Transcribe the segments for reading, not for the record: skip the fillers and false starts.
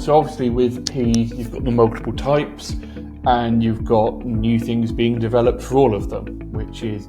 So obviously with peas, you've got the multiple types and you've got new things being developed for all of them, which is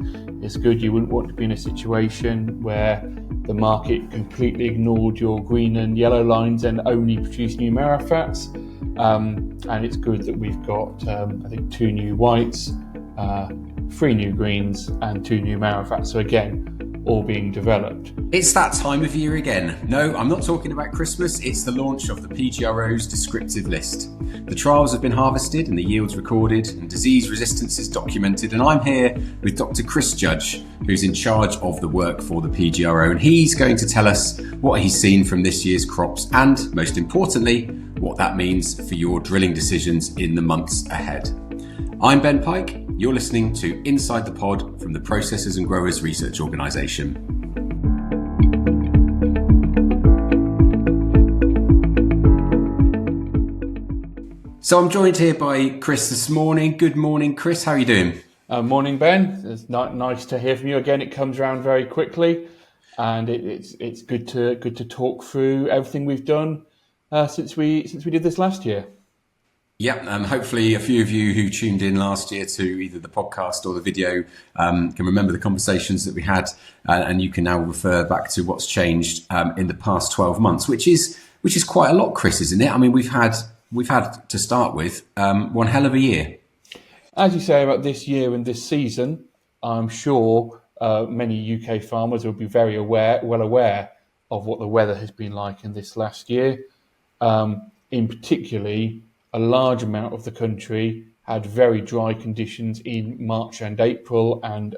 good. You wouldn't want to be in a situation where the market completely ignored your green and yellow lines and only produced new marifats. And it's good that we've got, I think, 2 new whites, 3 new greens and 2 new marifats. So again, all being developed. It's that time of year again. No, I'm not talking about Christmas. It's the launch of the PGRO's Descriptive List. The trials have been harvested and the yields recorded and disease resistance is documented. And I'm here with Dr. Chris Judge, who's in charge of the work for the PGRO. And he's going to tell us what he's seen from this year's crops and, most importantly, what that means for your drilling decisions in the months ahead. I'm Ben Pike. You're listening to Inside the Pod from the Processors and Growers Research Organisation. So I'm joined here by Chris this morning. Good morning, Chris. How are you doing? Morning, Ben. It's nice to hear from you again. It comes around very quickly, and it's good to talk through everything we've done since we did this last year. Yeah, hopefully a few of you who tuned in last year to either the podcast or the video can remember the conversations that we had, and you can now refer back to what's changed in the past 12 months, which is quite a lot, Chris, isn't it? I mean, we've had to start with one hell of a year. As you say about this year and this season, I'm sure many UK farmers will be very well aware of what the weather has been like in this last year. In particularly, a large amount of the country had very dry conditions in March and April and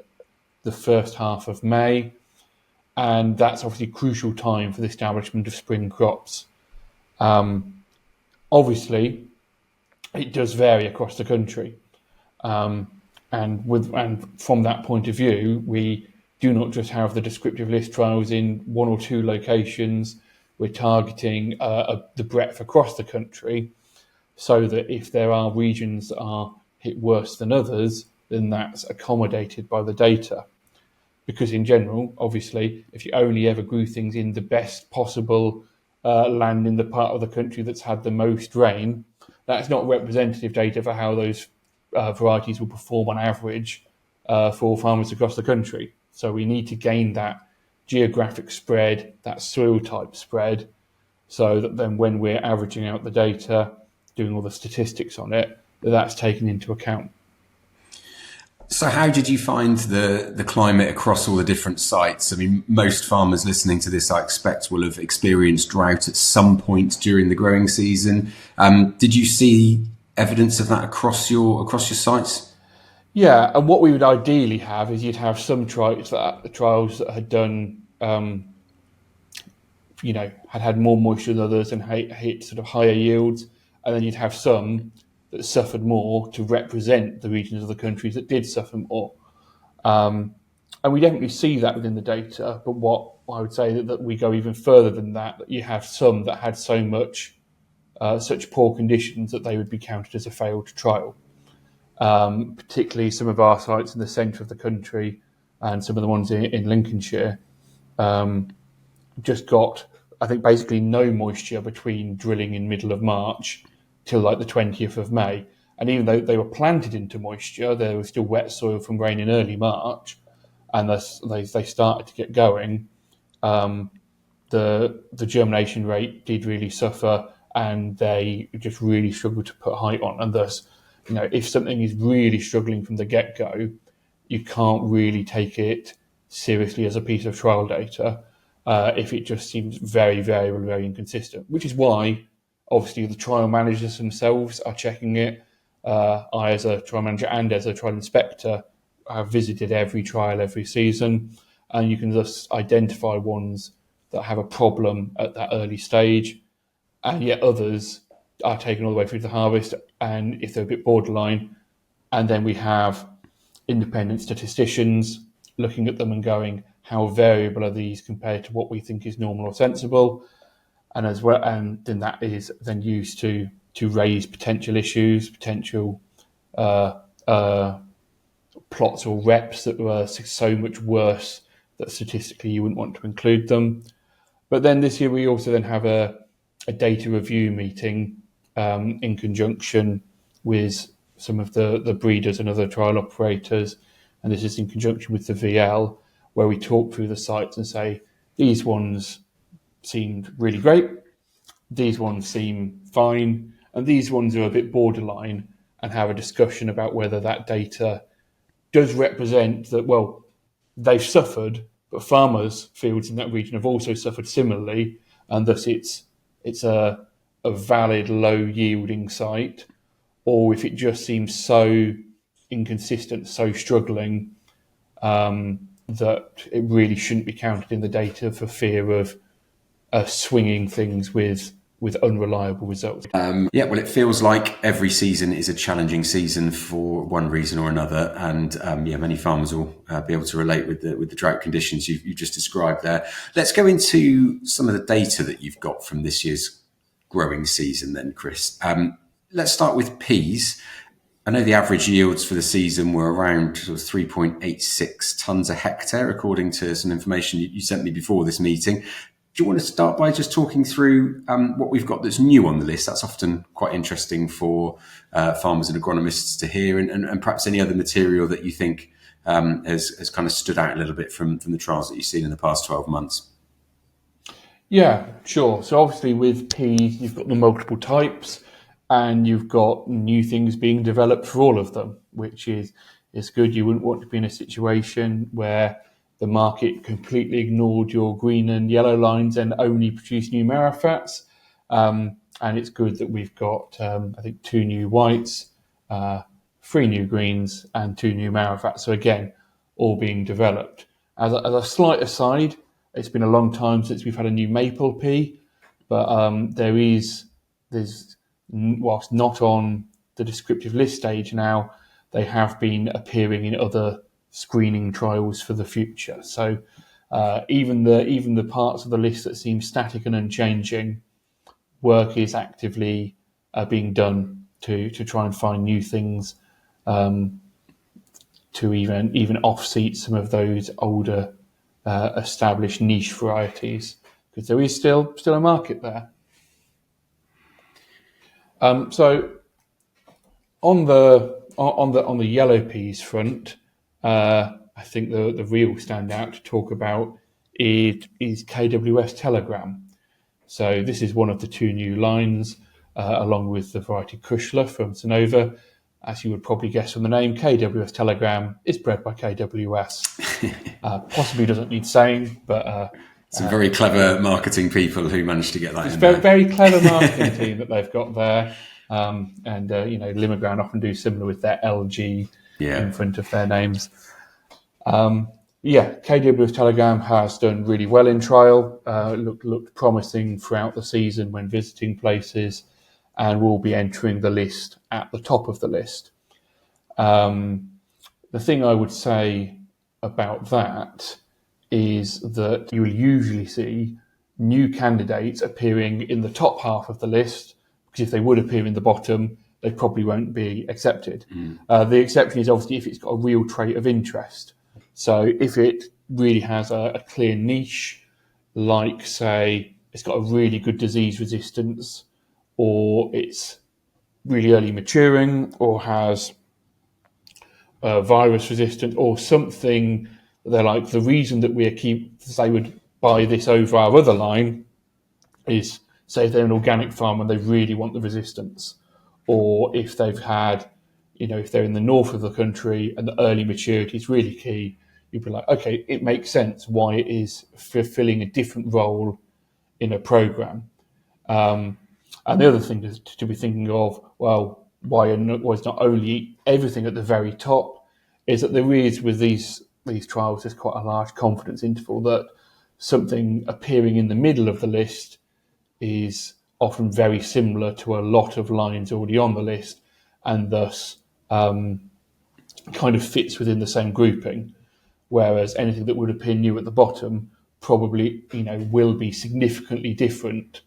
the first half of May. And that's obviously a crucial time for the establishment of spring crops. Obviously, it does vary across the country. And from that point of view, we do not just have the descriptive list trials in 1 or 2 locations. We're targeting the breadth across the country, so that if there are regions that are hit worse than others, then that's accommodated by the data. Because in general, obviously, if you only ever grew things in the best possible land in the part of the country that's had the most rain, that's not representative data for how those varieties will perform on average for farmers across the country. So we need to gain that geographic spread, that soil type spread, so that then when we're averaging out the data, doing all the statistics on it, that's taken into account. So how did you find the climate across all the different sites? I mean, most farmers listening to this, I expect, will have experienced drought at some point during the growing season. Did you see evidence of that across your sites? Yeah, and what we would ideally have is you'd have some trials that had done, had more moisture than others and hit sort of higher yields. And then you'd have some that suffered more to represent the regions of the countries that did suffer more. And we definitely see that within the data. But what I would say that we go even further than that you have some that had so much, such poor conditions that they would be counted as a failed trial. Particularly some of our sites in the centre of the country and some of the ones in Lincolnshire just got, I think, basically no moisture between drilling in middle of March till like the 20th of May. And even though they were planted into moisture, there was still wet soil from rain in early March, and they started to get going. The germination rate did really suffer, and they just really struggled to put height on. And thus, if something is really struggling from the get-go, you can't really take it seriously as a piece of trial data if it just seems very, very, very inconsistent, which is why obviously the trial managers themselves are checking it. I, as a trial manager and as a trial inspector, have visited every trial every season, and you can just identify ones that have a problem at that early stage, and yet others are taken all the way through to harvest, and if they're a bit borderline, and then we have independent statisticians looking at them and going, how variable are these compared to what we think is normal or sensible? And as well, and then that is then used to raise potential issues, potential plots or reps that were so much worse that statistically you wouldn't want to include them. But then this year we also then have a a data review meeting in conjunction with some of the breeders and other trial operators, and this is in conjunction with the VL, where we talk through the sites and say, these ones seemed really great, these ones seem fine, and these ones are a bit borderline, and have a discussion about whether that data does represent that, well, they've suffered, but farmers' fields in that region have also suffered similarly, and thus it's a valid low yielding site, or if it just seems so inconsistent, so struggling, that it really shouldn't be counted in the data for fear of swinging things with unreliable results. Well, it feels like every season is a challenging season for one reason or another, and many farmers will be able to relate with the drought conditions you just described there. Let's go into some of the data that you've got from this year's growing season then, Chris. Let's start with peas. I know the average yields for the season were around sort of 3.86 tonnes a hectare, according to some information you sent me before this meeting. Do you want to start by just talking through what we've got that's new on the list? That's often quite interesting for farmers and agronomists to hear, and perhaps any other material that you think has kind of stood out a little bit from the trials that you've seen in the past 12 months. Yeah, sure. So obviously with peas, you've got the multiple types, and you've got new things being developed for all of them, which is good. You wouldn't want to be in a situation where the market completely ignored your green and yellow lines and only produced new marifats. And it's good that we've got, I think, 2 new whites, 3 new greens, and 2 new marifats. So again, all being developed. As a slight aside, it's been a long time since we've had a new maple pea, but whilst not on the descriptive list stage now, they have been appearing in other screening trials for the future. So even the parts of the list that seem static and unchanging, work is actively being done to try and find new things to even off-seat some of those older established niche varieties, because there is still a market there. So on the yellow peas front, I think the real standout to talk about is KWS Telegram. So this is one of the 2 new lines, along with the variety Kushla from Sonova. As you would probably guess from the name, KWS Telegram is bred by KWS. Possibly doesn't need saying, but some very clever marketing people who managed to get that. It's a very clever marketing team that they've got there, and Limmerground often do similar with their LG in front of their names. KWS Telegram has done really well in trial. Looked promising throughout the season when visiting places, and will be entering the list at the top of the list. The thing I would say about that is that you will usually see new candidates appearing in the top half of the list, because if they would appear in the bottom, they probably won't be accepted. The exception is obviously if it's got a real trait of interest. So if it really has a clear niche, like, say, it's got a really good disease resistance, or it's really early maturing, or has virus resistance, or something, they're like, the reason that they would buy this over our other line is, say, if they're an organic farm and they really want the resistance, or if they've had, if they're in the north of the country and the early maturity is really key, you'd be like, okay, it makes sense why it is fulfilling a different role in a program. And the other thing to be thinking of, well, why is not only everything at the very top, is that there is, with these trials, there's quite a large confidence interval that something appearing in the middle of the list is often very similar to a lot of lines already on the list, and thus kind of fits within the same grouping. Whereas anything that would appear new at the bottom probably, will be significantly different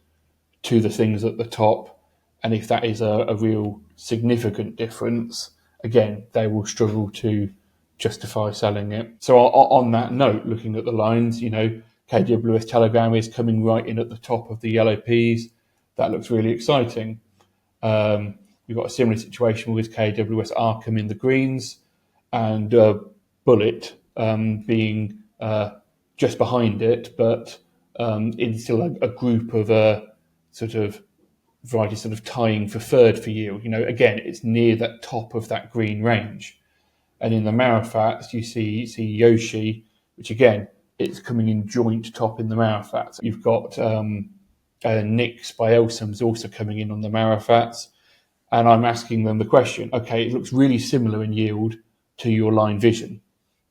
to the things at the top. And if that is a real significant difference, again, they will struggle to justify selling it. So on that note, looking at the lines, KWS Telegram is coming right in at the top of the yellow peas. that looks really exciting. We've got a similar situation with KWS Arkham in the greens, and Bullet being just behind it, but in still a group of sort of varieties sort of tying for third for yield. Again, it's near that top of that green range. And in the Marifats, you see Yoshi, which again, it's coming in joint top in the Marifats. You've got Nix by Elsum's also coming in on the Marifats. And I'm asking them the question, okay, it looks really similar in yield to your Line Vision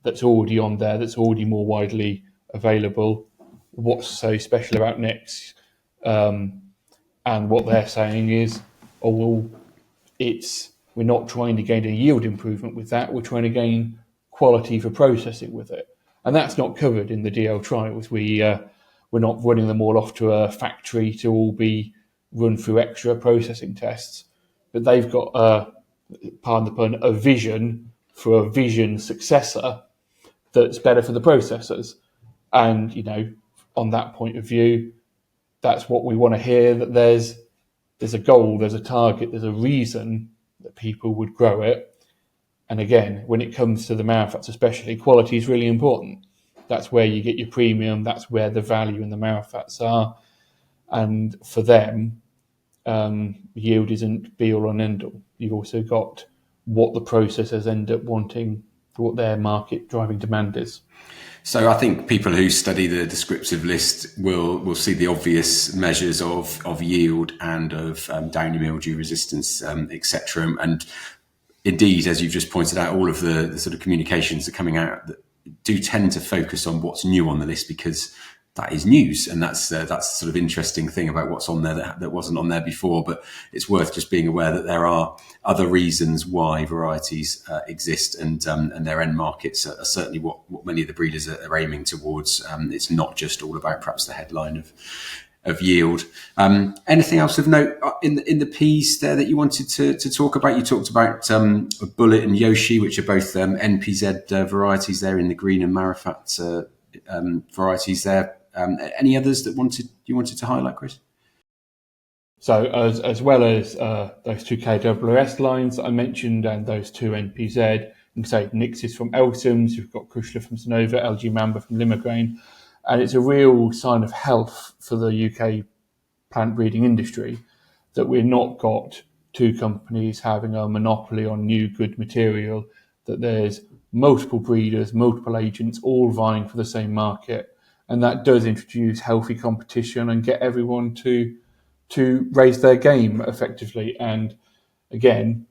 that's already on there, that's already more widely available. What's so special about Nix? And what they're saying is, oh, well, we're not trying to gain a yield improvement with that, we're trying to gain quality for processing with it. And that's not covered in the DL trials. We're not running them all off to a factory to all be run through extra processing tests. But they've got, pardon the pun, a vision for a vision successor that's better for the processors. And, on that point of view, that's what we want to hear, that there's a goal, there's a target, there's a reason that people would grow it. And again, when it comes to the Marifats especially, quality is really important. That's where you get your premium, that's where the value in the Marifats are. And for them, yield isn't be all and end all. You've also got what the processors end up wanting, what their market driving demand is. So I think people who study the descriptive list will see the obvious measures of yield and of downy mildew resistance, etc. And indeed, as you've just pointed out, all of the sort of communications that are coming out that do tend to focus on what's new on the list, because that is news, and that's the sort of interesting thing about what's on there that wasn't on there before. But it's worth just being aware that there are other reasons why varieties exist, and their end markets are certainly what many of the breeders are aiming towards. It's not just all about perhaps the headline of yield. Anything else of note in the piece there that you wanted to talk about? You talked about Bullet and Yoshi, which are both NPZ varieties there in the green, and Marifat varieties there. Any others that you wanted to highlight, Chris? So as well as those two KWS lines that I mentioned and those two NPZ, you can say Nix is from Elsum's, you've got Kushla from Sonova, LG Mamba from Limagrain, and it's a real sign of health for the UK plant breeding industry that we're not got two companies having a monopoly on new good material, that there's multiple breeders, multiple agents, all vying for the same market. And that does introduce healthy competition and get everyone to raise their game effectively. And again,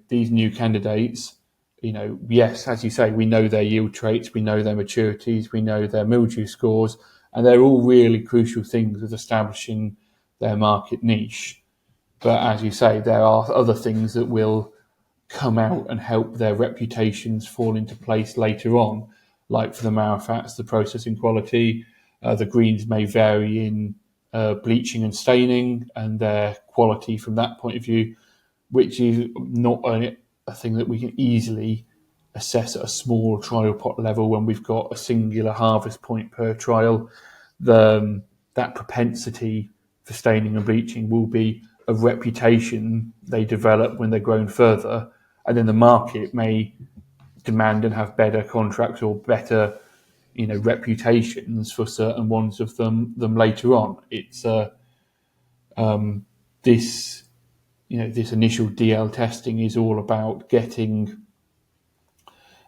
these new candidates, yes, as you say, we know their yield traits, we know their maturities, we know their mildew scores, and they're all really crucial things with establishing their market niche. But as you say, there are other things that will come out and help their reputations fall into place later on. Like for the Marifats, the processing quality, the greens may vary in bleaching and staining and their quality from that point of view, which is not a thing that we can easily assess at a small trial pot level when we've got a singular harvest point per trial. That propensity for staining and bleaching will be a reputation they develop when they're grown further, and then the market may demand and have better contracts or better, reputations for certain ones of them later on. It's this initial DL testing is all about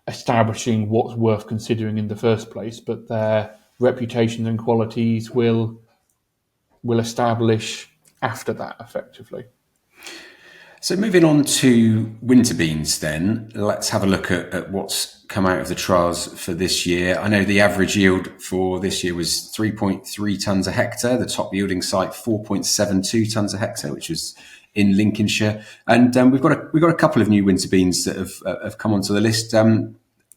establishing what's worth considering in the first place, but their reputations and qualities will establish after that effectively. So moving on to winter beans then, let's have a look at what's come out of the trials for this year. I know the average yield for this year was 3.3 tonnes a hectare, the top yielding site 4.72 tonnes a hectare, which was in Lincolnshire. And we've got a couple of new winter beans that have come onto the list.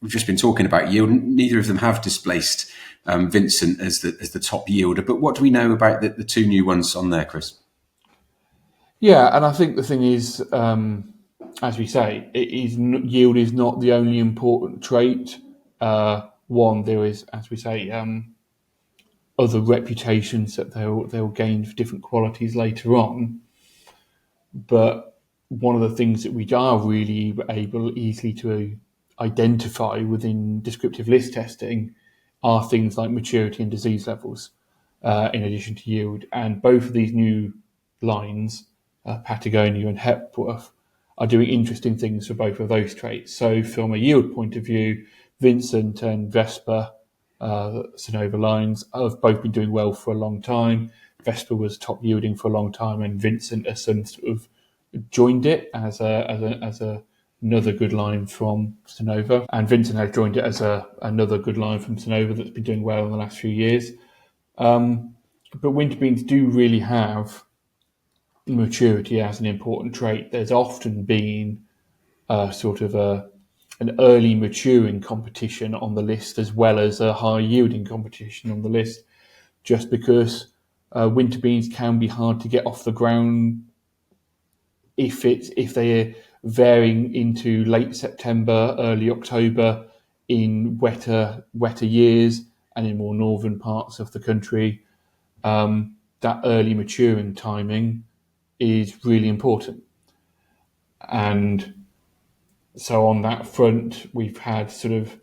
We've just been talking about yield. Neither of them have displaced Vincent as the top yielder. But what do we know about the two new ones on there, Chris? Yeah, and I think the thing is, as we say, yield is not the only important trait. One, there is, as we say, other reputations that they'll gain for different qualities later on. But one of the things that we are really able easily to identify within descriptive list testing are things like maturity and disease levels, in addition to yield. And both of these new lines, Patagonia and Hepworth, are doing interesting things for both of those traits. So from a yield point of view, Vincent and Vespa, Sonova lines, have both been doing well for a long time. Vespa was top yielding for a long time, and Vincent has sort of joined it as another good line from Sonova, and Vincent has joined it as another good line from Sonova that's been doing well in the last few years. But winter beans do really have maturity as an important trait. There's often been an early maturing competition on the list as well as a high yielding competition on the list, just because winter beans can be hard to get off the ground if they're varying into late September, early October in wetter years and in more northern parts of the country. That early maturing timing is really important. And so on that front, we've had sort of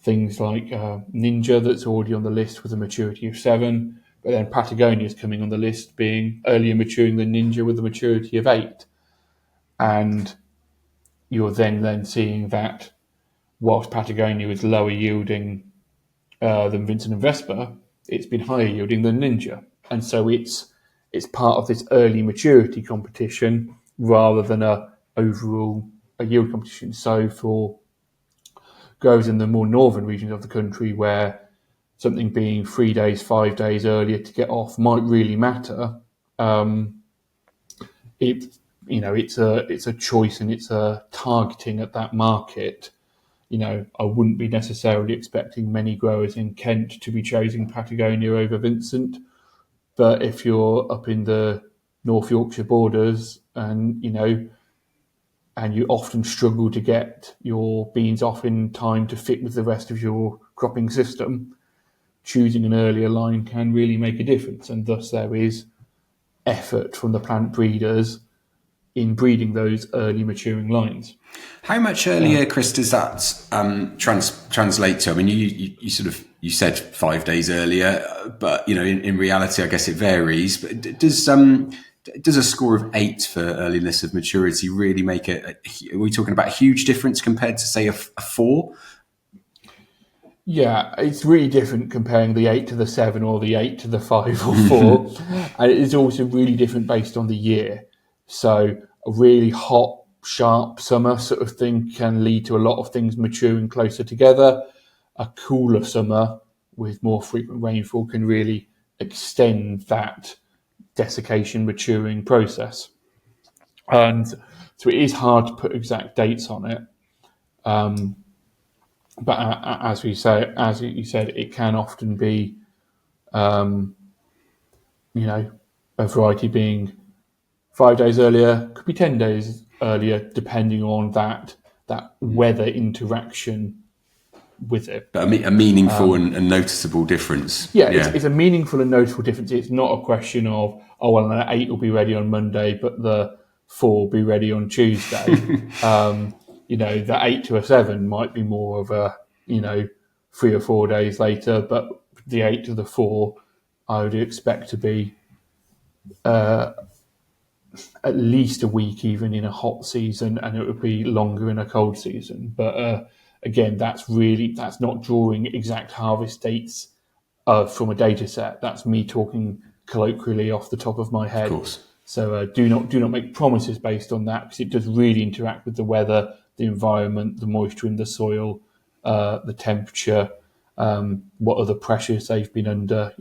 things like Ninja that's already on the list with a maturity of 7, but then Patagonia is coming on the list being earlier maturing than Ninja with a maturity of 8. And you're then seeing that whilst Patagonia is lower yielding than Vincent and Vespa, it's been higher yielding than Ninja. And so it's part of this early maturity competition rather than a yield competition. So for growers in the more northern regions of the country where something being 3 days, 5 days earlier to get off might really matter, it's a choice and it's a targeting at that market. I wouldn't be necessarily expecting many growers in Kent to be choosing Patagonia over Vincent, but if you're up in the North Yorkshire borders and you often struggle to get your beans off in time to fit with the rest of your cropping system, choosing an earlier line can really make a difference. And thus there is effort from the plant breeders in breeding those early maturing lines. How much earlier, Chris, does that translate to? I mean, you said 5 days earlier, but in reality, I guess it varies. But does a score of 8 for earliness of maturity really make are we talking about a huge difference compared to, say, a 4? Yeah, it's really different comparing the 8 to the 7 or the 8 to the 5 or 4. And it's also really different based on the year. So a really hot, sharp summer sort of thing can lead to a lot of things maturing closer together. A cooler summer with more frequent rainfall can really extend that desiccation maturing process. And so it is hard to put exact dates on it. But as you said, it can often be, a variety being 5 days earlier, could be 10 days earlier, depending on that weather interaction with it. But a meaningful and noticeable difference. Yeah, it's a meaningful and noticeable difference. It's not a question of, the 8 will be ready on Monday, but the 4 will be ready on Tuesday. The 8 to a 7 might be more of a, 3 or 4 days later, but the 8 to the 4, I would expect to be at least a week even in a hot season, and it would be longer in a cold season. But again, that's not drawing exact harvest dates from a data set. That's me talking colloquially off the top of my head. Of course. So do not make promises based on that, because it does really interact with the weather, the environment, the moisture in the soil, the temperature, what other pressures they've been under.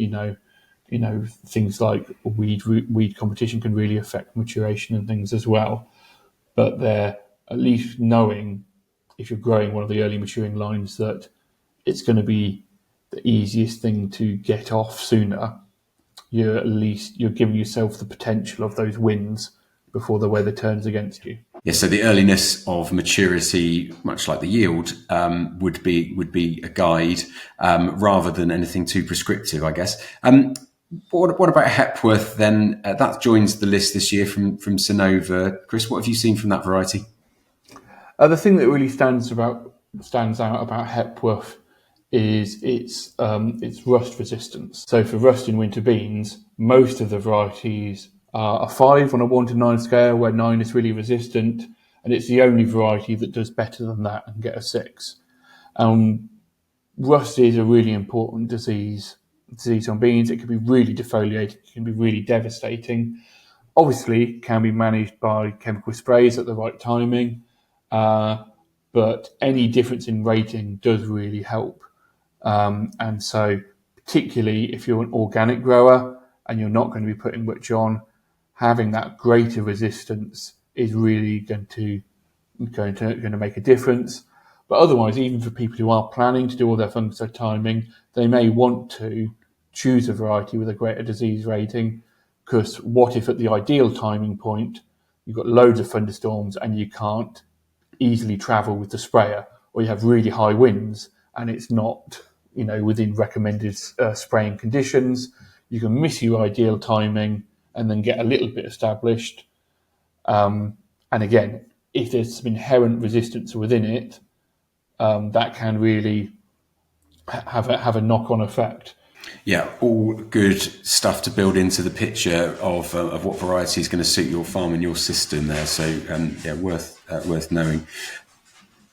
Things like weed competition can really affect maturation and things as well. But they're at least knowing, if you're growing one of the early maturing lines, that it's going to be the easiest thing to get off sooner. You're giving yourself the potential of those wins before the weather turns against you. Yeah, so the earliness of maturity, much like the yield, would be a guide rather than anything too prescriptive, I guess. What about Hepworth then? That joins the list this year from Sonova. Chris, what have you seen from that variety? The thing that really stands out about Hepworth is its rust resistance. So for rust in winter beans, most of the varieties are a 5 on a 1 to 9 scale, where 9 is really resistant, and it's the only variety that does better than that and get a 6. Rust is a really important disease on beans. It can be really defoliating, it can be really devastating. Obviously, can be managed by chemical sprays at the right timing, but any difference in rating does really help. And so, particularly if you're an organic grower and you're not going to be putting much on, having that greater resistance is really going to make a difference. But otherwise, even for people who are planning to do all their fungicide timing, they may want to choose a variety with a greater disease rating, because what if at the ideal timing point you've got loads of thunderstorms and you can't easily travel with the sprayer, or you have really high winds and it's not within recommended spraying conditions. You can miss your ideal timing and then get a little bit established. And again, if there's some inherent resistance within it, that can really have a knock-on effect. Yeah, all good stuff to build into the picture of what variety is going to suit your farm and your system there. So worth knowing.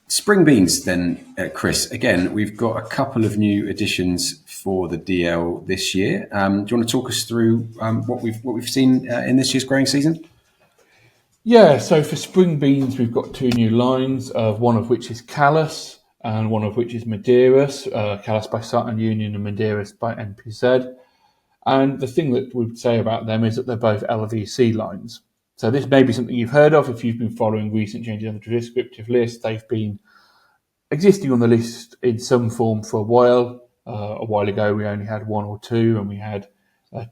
Spring beans then, Chris. Again, we've got a couple of new additions for the DL this year. Do you want to talk us through what we've seen in this year's growing season? Yeah, so for spring beans, we've got 2 new lines, one of which is Callus and one of which is Medeiros, Callus by Sartan Union and Medeiros by NPZ. And the thing that we would say about them is that they're both LVC lines. So this may be something you've heard of if you've been following recent changes on the descriptive list. They've been existing on the list in some form for a while. A while ago, we only had 1 or 2, and we had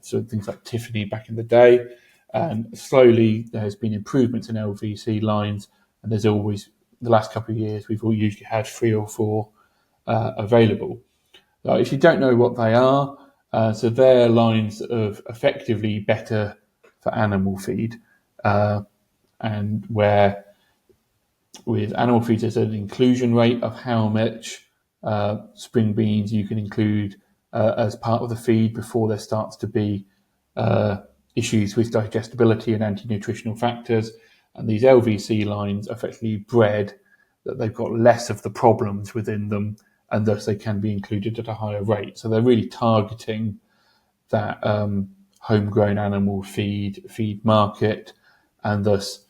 things like Tiffany back in the day. And slowly, there's been improvements in LVC lines, and there's always, the last couple of years, we've all usually had 3 or 4 available. If you don't know what they are, so they're lines of effectively better for animal feed, and where with animal feed there's an inclusion rate of how much spring beans you can include as part of the feed before there starts to be issues with digestibility and anti-nutritional factors. And these LVC lines effectively bred that they've got less of the problems within them, and thus they can be included at a higher rate. So they're really targeting that homegrown animal feed market, and thus,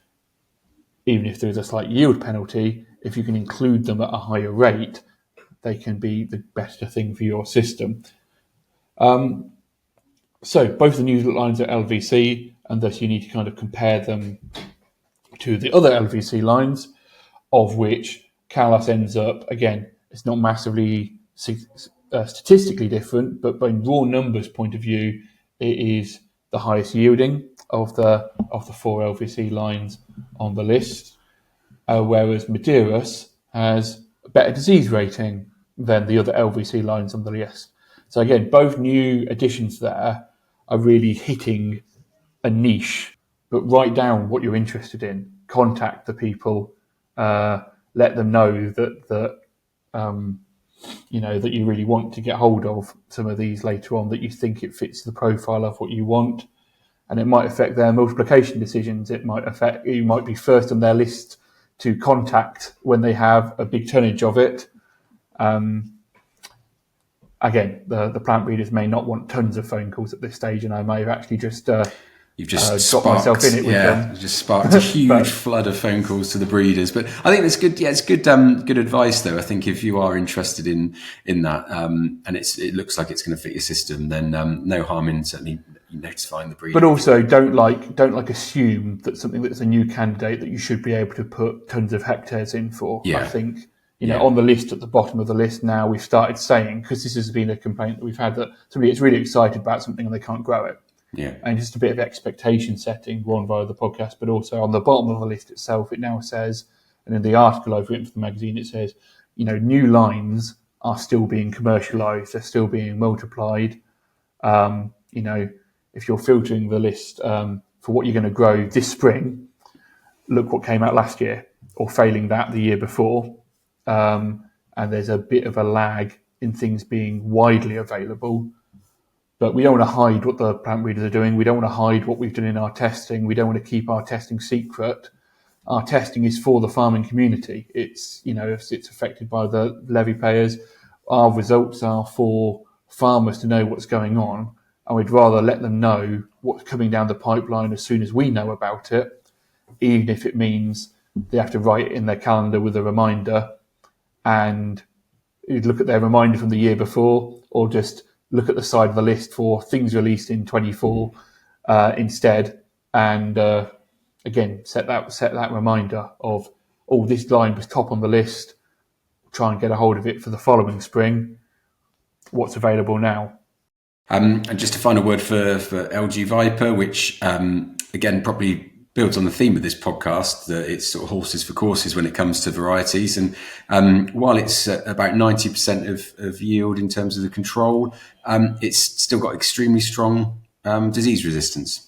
even if there's a slight yield penalty, if you can include them at a higher rate, they can be the better thing for your system. So both the new lines are LVC, and thus you need to kind of compare them to the other LVC lines, of which Callus ends up, again, it's not massively statistically different, but by raw numbers point of view, it is the highest yielding of the 4 LVC lines on the list, whereas Medeiros has a better disease rating than the other LVC lines on the list. So again, both new additions there are really hitting a niche, but write down what you're interested in, contact the people, let them know that you really want to get hold of some of these later on, that you think it fits the profile of what you want. And it might affect their multiplication decisions. It might affect, you might be first on their list to contact when they have a big tonnage of it. Again, the plant breeders may not want tons of phone calls at this stage, and I may have actually just You've just got myself in it with them. Just sparked a huge flood of phone calls to the breeders. But I think that's good. Yeah, it's good advice though. I think if you are interested in that, and it looks like it's going to fit your system, then no harm in certainly notifying the breeder. But also don't assume that something that's a new candidate that you should be able to put tons of hectares in for. Yeah. I think on the list, at the bottom of the list now, we've started saying, because this has been a complaint that we've had, that somebody gets really excited about something and they can't grow it. Yeah. And just a bit of expectation setting, one via the podcast, but also on the bottom of the list itself, it now says, and in the article I've written for the magazine, it says, new lines are still being commercialised, they're still being multiplied. If you're filtering the list for what you're going to grow this spring, look what came out last year, or failing that the year before. And there's a bit of a lag in things being widely available. But we don't want to hide what the plant breeders are doing. We don't want to hide what we've done in our testing. We don't want to keep our testing secret. Our testing is for the farming community. It's affected by the levy payers. Our results are for farmers to know what's going on, and we'd rather let them know what's coming down the pipeline as soon as we know about it, even if it means they have to write it in their calendar with a reminder, and you'd look at their reminder from the year before, or just look at the side of the list for things released in 24 instead, and again set that reminder of, this line was top on the list, try and get a hold of it for the following spring. What's available now? And just a final word for LG Viper, which again probably builds on the theme of this podcast, that it's sort of horses for courses when it comes to varieties. And while it's about 90% of yield in terms of the control, it's still got extremely strong disease resistance.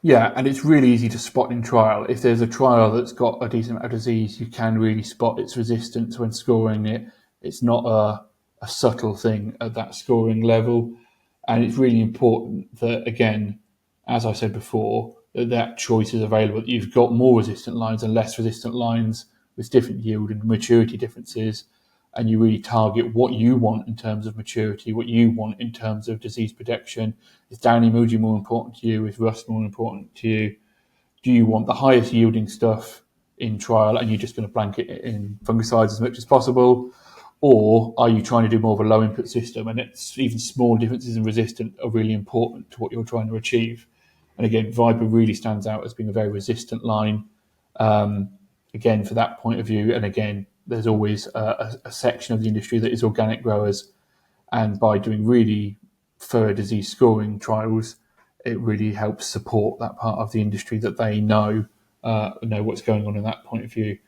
Yeah, and it's really easy to spot in trial. If there's a trial that's got a decent amount of disease, you can really spot its resistance when scoring it. It's not a subtle thing at that scoring level. And it's really important that, again, as I said before, that choice is available. You've got more resistant lines and less resistant lines with different yield and maturity differences, and you really target what you want in terms of maturity, what you want in terms of disease protection. Is downy mildew more important to you? Is rust more important to you? Do you want the highest yielding stuff in trial and you're just going to blanket it in fungicides as much as possible? Or are you trying to do more of a low input system? And it's even small differences in resistance are really important to what you're trying to achieve. And again, Viper really stands out as being a very resistant line, again, for that point of view. And again, there's always a section of the industry that is organic growers. And by doing really thorough disease scoring trials, it really helps support that part of the industry that they know what's going on in that point of view.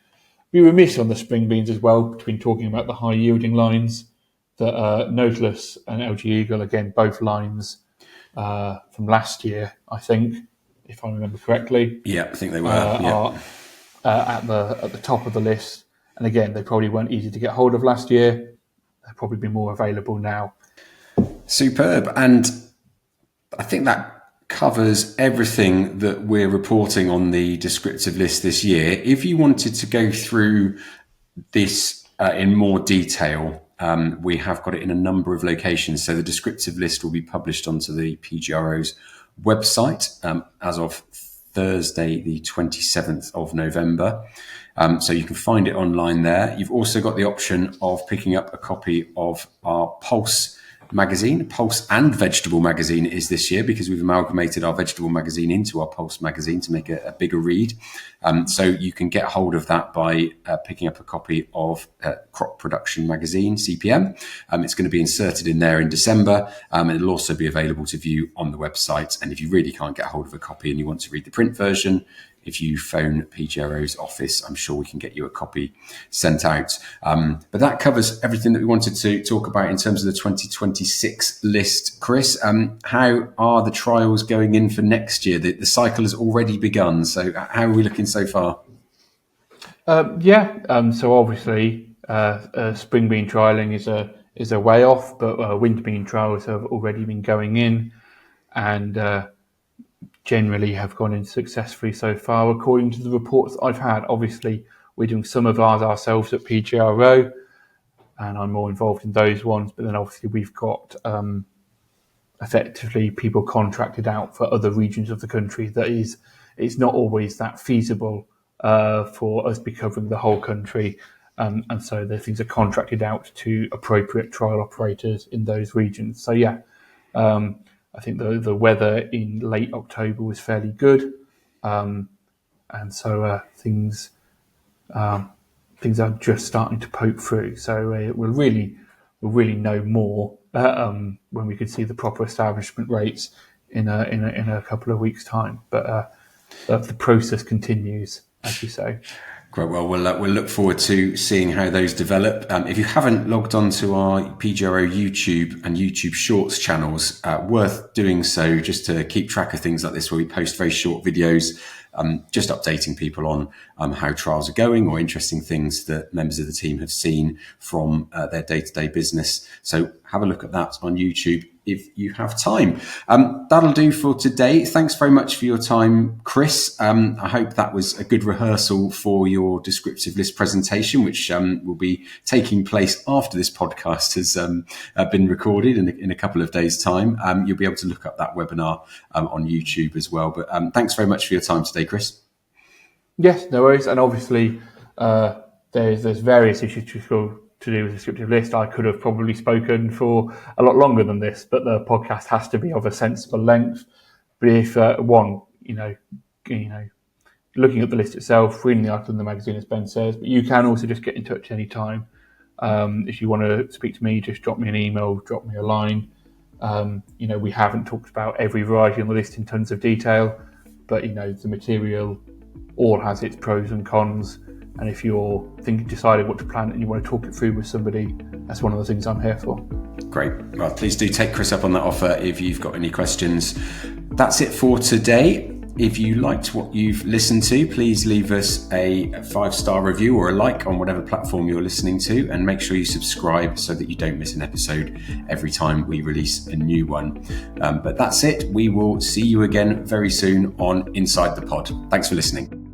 Be remiss on the spring beans as well, between talking about the high yielding lines, that Nautilus and LG Eagle, again, both lines from last year, I think, if I remember correctly. Yeah, I think they were. Are at the top of the list. And again, they probably weren't easy to get hold of last year. They'll probably be more available now. Superb. And I think that covers everything that we're reporting on the descriptive list this year. If you wanted to go through this in more detail, we have got it in a number of locations. So the descriptive list will be published onto the PGRO's website as of Thursday, the 27th of November. So you can find it online there. You've also got the option of picking up a copy of our Pulse magazine. Pulse and Vegetable magazine is this year, because we've amalgamated our Vegetable magazine into our Pulse magazine to make a bigger read. So you can get hold of that by picking up a copy of Crop Production magazine, CPM. It's going to be inserted in there in December. It'll also be available to view on the website. And if you really can't get hold of a copy and you want to read the print version, if you phone PGRO's office, I'm sure we can get you a copy sent out. But that covers everything that we wanted to talk about in terms of the 2026 list. Chris, how are the trials going in for next year? The cycle has already begun. So how are we looking so far? So obviously spring bean trialling is a way off, but winter bean trials have already been going in, and generally have gone in successfully so far, according to the reports I've had. Obviously, we're doing some of ours ourselves at PGRO, and I'm more involved in those ones. But then obviously we've got effectively people contracted out for other regions of the country. It's not always that feasible for us to be covering the whole country. And so the things are contracted out to appropriate trial operators in those regions. So I think the weather in late October was fairly good, and so things are just starting to poke through. So we'll really know more when we can see the proper establishment rates in a couple of weeks' time. But the process continues, as you say. Great. Well, we'll look forward to seeing how those develop. If you haven't logged on to our PGRO YouTube and YouTube Shorts channels, worth doing so just to keep track of things like this, where we post very short videos, just updating people on how trials are going or interesting things that members of the team have seen from their day-to-day business. So have a look at that on YouTube if you have time. That'll do for today. Thanks very much for your time, Chris. I hope that was a good rehearsal for your descriptive list presentation, which will be taking place after this podcast has been recorded in a couple of days' time. You'll be able to look up that webinar on YouTube as well. But thanks very much for your time today, Chris. Yes, no worries. And obviously, there's various issues to do with descriptive list. I could have probably spoken for a lot longer than this, but the podcast has to be of a sensible length. But if looking at the list itself, reading the article in the magazine, as Ben says, but you can also just get in touch anytime. If you want to speak to me, just drop me an email, drop me a line. We haven't talked about every variety on the list in tons of detail, but the material all has its pros and cons. And if you're deciding what to plant and you want to talk it through with somebody, that's one of the things I'm here for. Great. Well, please do take Chris up on that offer if you've got any questions. That's it for today. If you liked what you've listened to, please leave us a 5-star review or a like on whatever platform you're listening to, and make sure you subscribe so that you don't miss an episode every time we release a new one. But that's it. We will see you again very soon on Inside the Pod. Thanks for listening.